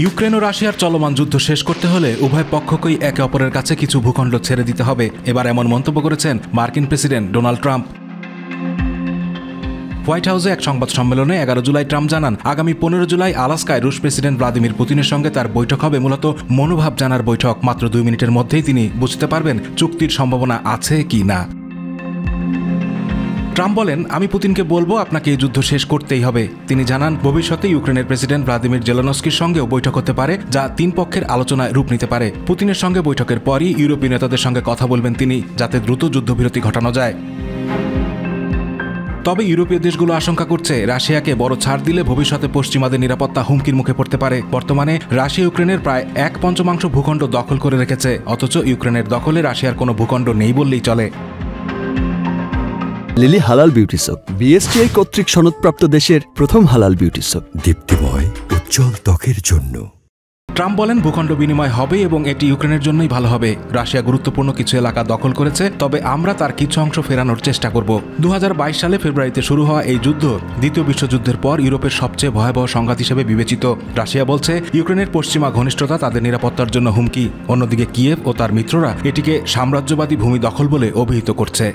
Ukraine ও রাশিয়ার চলমান যুদ্ধ শেষ করতে হলে উভয় পক্ষকেই একে অপরের কাছে কিছু ভূখণ্ড ছেড়ে দিতে হবে। এবার এমন মন্তব্য করেছেন মার্কিন প্রেসিডেন্ট ডোনাল্ড ট্রাম্প। হোয়াইট হাউসে এক সংবাদ সম্মেলনে 11 জুলাই ট্রাম্প জানান, আগামী 15 জুলাই আলাস্কায় রুশ প্রেসিডেন্ট ভ্লাদিমির পুতিনের সঙ্গে তার বৈঠক হবে মূলত মনোভাব জানার বৈঠক। মাত্র 2 মিনিটের মধ্যেই তিনি বুঝতে পারবেন চুক্তির সম্ভাবনা আছে কি না। ট্রাম্প বলেন, আমি পুতিনকে বলবো আপনাকে এই যুদ্ধ শেষ করতেই হবে। তিনি জানান, ভবিষ্যতে ইউক্রেনের প্রেসিডেন্ট ভ্লাদিমির জেলেনস্কির সঙ্গেও বৈঠক হতে পারে, যা 3 পক্ষের আলোচনায় রূপ নিতে পারে। পুতিনের সঙ্গে বৈঠকের পরই ইউরোপীয় নেতাদের সঙ্গে কথা বলবেন তিনি, যাতে দ্রুত যুদ্ধবিরতি ঘটানো যায়। তবে ইউরোপীয় দেশগুলো আশঙ্কা করছে, রাশিয়াকে বড় ছাড় দিলে ভবিষ্যতে পশ্চিমাদের নিরাপত্তা হুমকির মুখে পড়তে পারে। বর্তমানে রাশিয়া ইউক্রেনের প্রায় 1/5 ভূখণ্ড দখল করে রেখেছে, অথচ ইউক্রেনের দখলে রাশিয়ার কোনো ভূখণ্ড নেই বললেই চলে। লিলি হালাল বিউটি সোপ, বিএসটিআই কর্তৃক সনদপ্রাপ্ত দেশের প্রথম হালাল বিউটি সোপ, দীপ্তিময় উজ্জ্বল ত্বকের জন্য। ট্রাম্প বলেন, ভূখণ্ড বিনিময় হবে এবং এটি ইউক্রেনের জন্যই ভালো হবে। রাশিয়া গুরুত্বপূর্ণ কিছু এলাকা দখল করেছে, তবে আমরা তার কিছু অংশ ফেরানোর চেষ্টা করব। 2022 সালে ফেব্রুয়ারিতে শুরু হওয়া এই যুদ্ধ দ্বিতীয় বিশ্বযুদ্ধের পর ইউরোপের সবচেয়ে ভয়াবহ সংঘাত হিসেবে বিবেচিত। রাশিয়া বলছে, ইউক্রেনের পশ্চিমা ঘনিষ্ঠতা তাদের নিরাপত্তার জন্য হুমকি। অন্যদিকে কিয়েভ ও তার মিত্ররা এটিকে সাম্রাজ্যবাদী ভূমি দখল বলে অভিহিত করছে।